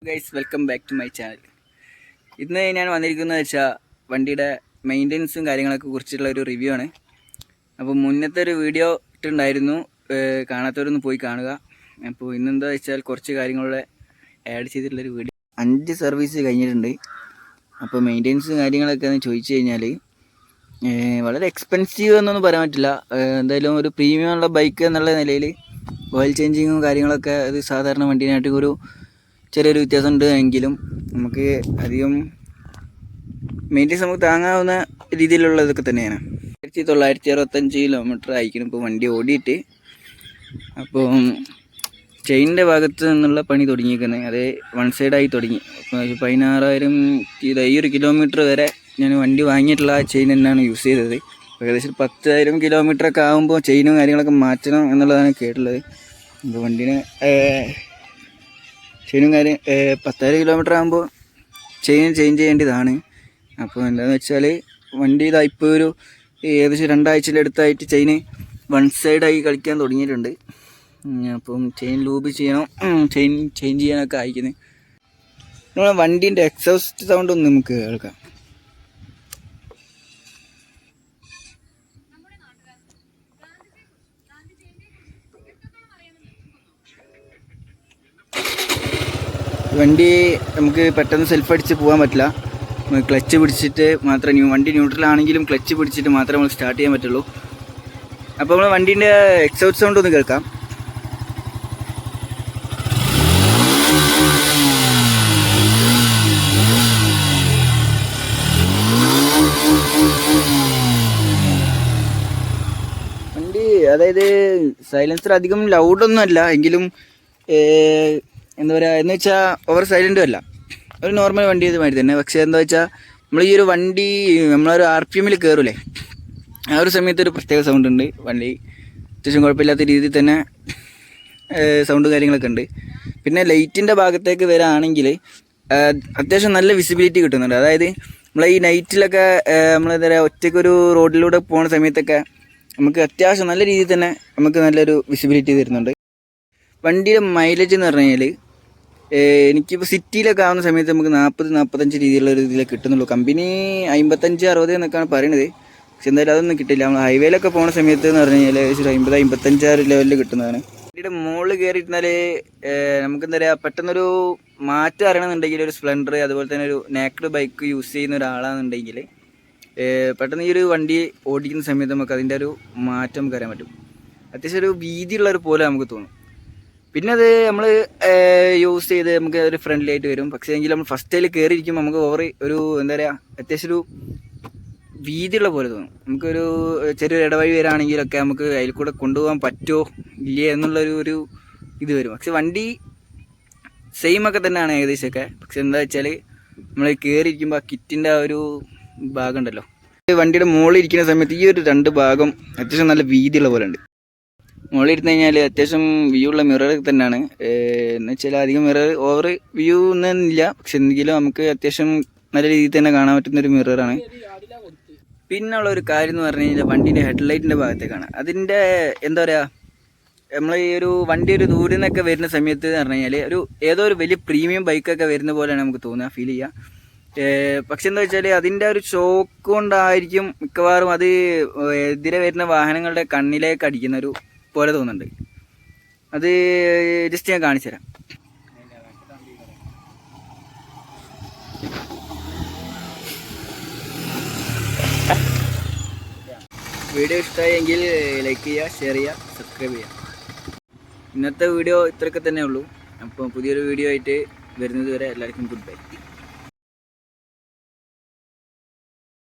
Guys, welcome back to my channel. ഇന്ന് ഞാൻ വന്നിരിക്കുന്നത് വെച്ചാൽ വണ്ടിയുടെ മെയിൻ്റെനൻസും കാര്യങ്ങളൊക്കെ കുറിച്ചുള്ള ഒരു റിവ്യൂ ആണ്. അപ്പോൾ മുന്നത്തെ ഒരു വീഡിയോ ഇട്ടുണ്ടായിരുന്നു, കാണാത്തവരൊന്ന് പോയി കാണുക. അപ്പോൾ ഇന്നെന്താ വെച്ചാൽ കുറച്ച് കാര്യങ്ങളുടെ ആഡ് ചെയ്തിട്ടുള്ളൊരു വീഡിയോ. 5 സർവീസ് കഴിഞ്ഞിട്ടുണ്ട്. അപ്പോൾ മെയിൻ്റെനൻസും കാര്യങ്ങളൊക്കെ എന്ന് ചോദിച്ചു കഴിഞ്ഞാൽ വളരെ എക്സ്പെൻസീവ് എന്നൊന്നും പറയാൻ പറ്റില്ല. എന്തായാലും ഒരു പ്രീമിയം ഉള്ള ബൈക്ക് എന്നുള്ള നിലയിൽ ഓയിൽ ചേഞ്ചിങ്ങും കാര്യങ്ങളൊക്കെ അത് സാധാരണ വണ്ടീനായിട്ട് ഒരു ചെറിയൊരു വ്യത്യാസമുണ്ട്. എങ്കിലും നമുക്ക് അധികം മെയിൻ്റെനൻസ് നമുക്ക് താങ്ങാവുന്ന രീതിയിലുള്ളതൊക്കെ തന്നെയാണ്. 1965 കിലോമീറ്റർ ആയിരിക്കണം ഇപ്പോൾ വണ്ടി ഓടിയിട്ട്. അപ്പോൾ ചെയിനിൻ്റെ ഭാഗത്ത് നിന്നുള്ള പണി തുടങ്ങിയിരിക്കുന്നത് അത് വൺ സൈഡായി തുടങ്ങി. അപ്പോൾ 16,000 ഈ ഒരു കിലോമീറ്റർ വരെ ഞാൻ വണ്ടി വാങ്ങിയിട്ടുള്ള ആ ചെയിൻ തന്നെയാണ് യൂസ് ചെയ്തത്. ഏകദേശം 10,000 കിലോമീറ്ററൊക്കെ ആകുമ്പോൾ ചെയിനും കാര്യങ്ങളൊക്കെ മാറ്റണം എന്നുള്ളതാണ് കേട്ടുള്ളത്. അപ്പോൾ വണ്ടീനെ ചെയിനും കാര്യം 10,000 കിലോമീറ്റർ ആകുമ്പോൾ ചെയിൻ ചേഞ്ച് ചെയ്യേണ്ടതാണ്. അപ്പോൾ എന്താണെന്ന് വെച്ചാൽ വണ്ടി ഇതാ ഇപ്പോൾ ഒരു ഏകദേശം 2 ആഴ്ചയിലെടുത്തായിട്ട് ചെയിന് വൺ സൈഡായി കളിക്കാൻ തുടങ്ങിയിട്ടുണ്ട്. അപ്പം ചെയിൻ ലൂബ് ചെയ്യണം, ചെയിൻ ചേഞ്ച് ചെയ്യാനൊക്കെ അയക്കുന്നത്. നമ്മളെ വണ്ടീൻ്റെ എക്സോസ്റ്റ് സൗണ്ട് ഒന്ന് നമുക്ക് കേൾക്കാം. വണ്ടി നമുക്ക് പെട്ടെന്ന് സെൽഫ് അടിച്ച് പോകാൻ പറ്റില്ല. ക്ലച്ച് പിടിച്ചിട്ട് മാത്രമേ വണ്ടി ന്യൂട്രലാണെങ്കിലും ക്ലച്ച് പിടിച്ചിട്ട് മാത്രമേ നമ്മൾ സ്റ്റാർട്ട് ചെയ്യാൻ പറ്റുള്ളൂ. അപ്പോൾ നമ്മൾ വണ്ടീൻ്റെ എക്സോസ്റ്റ് സൗണ്ട് ഒന്ന് കേൾക്കാം. വണ്ടി അതായത് സൈലൻസർ അധികം ലൗഡൊന്നും അല്ല, എങ്കിലും എന്താ പറയുക എന്ന് വെച്ചാൽ ഓവർ സൈലൻറ്റും അല്ല, ഒരു നോർമൽ വണ്ടി ഇതുമാതിരി തന്നെ. പക്ഷേ എന്താ വെച്ചാൽ നമ്മൾ ഈ ഒരു വണ്ടി നമ്മളൊരു RPM കയറൂലേ, ആ ഒരു സമയത്ത് ഒരു പ്രത്യേക സൗണ്ട് ഉണ്ട്. വണ്ടി അത്യാവശ്യം കുഴപ്പമില്ലാത്ത രീതിയിൽ തന്നെ സൗണ്ട് കാര്യങ്ങളൊക്കെ ഉണ്ട്. പിന്നെ ലൈറ്റിൻ്റെ ഭാഗത്തേക്ക് വരികയാണെങ്കിൽ അത്യാവശ്യം നല്ല വിസിബിലിറ്റി കിട്ടുന്നുണ്ട്. അതായത് നമ്മളെ ഈ നൈറ്റിലൊക്കെ നമ്മളെന്താ പറയുക ഒറ്റയ്ക്കൊരു റോഡിലൂടെ പോകുന്ന സമയത്തൊക്കെ നമുക്ക് അത്യാവശ്യം നല്ല രീതിയിൽ തന്നെ നമുക്ക് നല്ലൊരു വിസിബിലിറ്റി തരുന്നുണ്ട്. വണ്ടിയുടെ മൈലേജ് എന്ന് പറഞ്ഞു കഴിഞ്ഞാൽ എനിക്കിപ്പോൾ സിറ്റിയിലൊക്കെ ആവുന്ന സമയത്ത് നമുക്ക് 40-45 രീതിയിലുള്ള ഒരു ഇതിലൊക്കെ കിട്ടുന്നുള്ളൂ. കമ്പനി 55-60 എന്നൊക്കെയാണ് പറയുന്നത്. പക്ഷെ എന്തായാലും അതൊന്നും കിട്ടില്ല. നമ്മൾ ഹൈവേയിലൊക്കെ പോകുന്ന സമയത്ത് എന്ന് പറഞ്ഞു കഴിഞ്ഞാൽ ഏകദേശം 50-55 ലെവലിൽ കിട്ടുന്നതാണ്. വണ്ടിയുടെ മുകളിൽ കയറിയിരുന്നാൽ നമുക്ക് എന്താ പറയുക പെട്ടെന്നൊരു മാറ്റം അറിയണമെന്നുണ്ടെങ്കിൽ ഒരു സ്പ്ലെൻഡർ അതുപോലെ തന്നെ ഒരു നാക്ഡ് ബൈക്ക് യൂസ് ചെയ്യുന്ന ഒരാളാണെന്നുണ്ടെങ്കിൽ പെട്ടെന്ന് ഈ ഒരു വണ്ടി ഓടിക്കുന്ന സമയത്ത് നമുക്ക് അതിൻ്റെ ഒരു മാറ്റം നമുക്ക് അറിയാൻ പറ്റും. അത്യാവശ്യം ഒരു വീതിയുള്ളൊരു പോലെ നമുക്ക് തോന്നും. പിന്നെ അത് നമ്മൾ യൂസ് ചെയ്ത് നമുക്ക് ഒരു ഫ്രണ്ട്ലി ആയിട്ട് വരും. പക്ഷേ എങ്കിൽ നമ്മൾ ഫസ്റ്റ് ടൈൽ കയറിയിരിക്കുമ്പോൾ നമുക്ക് ഓവർ ഒരു എന്താ പറയുക അത്യാവശ്യം ഒരു വീതിയുള്ള പോലെ തോന്നും. നമുക്കൊരു ചെറിയൊരു ഇടവഴി വരാണെങ്കിലൊക്കെ നമുക്ക് അതിൽ കൂടെ കൊണ്ടുപോകാൻ പറ്റുമോ ഇല്ലേ എന്നുള്ളൊരു ഇത് വരും. പക്ഷെ വണ്ടി സെയിം ഒക്കെ തന്നെയാണ് ഏകദേശമൊക്കെ. പക്ഷെ എന്താ വെച്ചാൽ നമ്മൾ കയറിയിരിക്കുമ്പോൾ ആ കിറ്റിൻ്റെ ആ ഒരു ഭാഗം ഉണ്ടല്ലോ, വണ്ടിയുടെ മുകളിൽ ഇരിക്കുന്ന സമയത്ത് ഈ ഒരു 2 ഭാഗം അത്യാവശ്യം നല്ല വീതിയുള്ള പോലെ ഉണ്ട്. മുകളിൽ ഇരുന്ന് കഴിഞ്ഞാൽ അത്യാവശ്യം വ്യൂ ഉള്ള മിറർ തന്നെയാണ്. എന്ന് വെച്ചാൽ അധികം മിറർ ഓവർ വ്യൂ ഒന്നുമില്ല, പക്ഷെ എന്തെങ്കിലും നമുക്ക് അത്യാവശ്യം നല്ല രീതിയിൽ തന്നെ കാണാൻ പറ്റുന്നൊരു മിററാണ്. പിന്നുള്ള ഒരു കാര്യം എന്ന് പറഞ്ഞു കഴിഞ്ഞാൽ വണ്ടീൻ്റെ ഹെഡ്ലൈറ്റിൻ്റെ ഭാഗത്തേക്കാണ്. അതിൻ്റെ എന്താ പറയുക നമ്മൾ ഈ ഒരു വണ്ടി ഒരു ദൂരെ നിന്നൊക്കെ വരുന്ന സമയത്ത് എന്ന് പറഞ്ഞു കഴിഞ്ഞാൽ ഏതോ ഒരു വലിയ പ്രീമിയം ബൈക്കൊക്കെ വരുന്ന പോലെയാണ് നമുക്ക് തോന്നുക, ഫീൽ ചെയ്യുക. പക്ഷെ എന്താ വെച്ചാൽ അതിൻ്റെ ഒരു ഷോക്ക് കൊണ്ടായിരിക്കും മിക്കവാറും അത് എതിരെ വരുന്ന വാഹനങ്ങളുടെ കണ്ണിലേക്ക് അടിക്കുന്ന ഒരു പോലെ തോന്നുന്നുണ്ട്. അത് ജസ്റ്റ് ഞാൻ കാണിച്ചു തരാം. വീഡിയോ ഇഷ്ടമായെങ്കിൽ ലൈക്ക് ചെയ്യുക, ഷെയർ ചെയ്യുക, സബ്സ്ക്രൈബ് ചെയ്യുക. ഇന്നത്തെ വീഡിയോ ഇത്രയൊക്കെ തന്നെ ഉള്ളൂ. അപ്പോൾ പുതിയൊരു വീഡിയോ ആയിട്ട് വരുന്നത് വരെ എല്ലാവർക്കും ഗുഡ് ബൈ.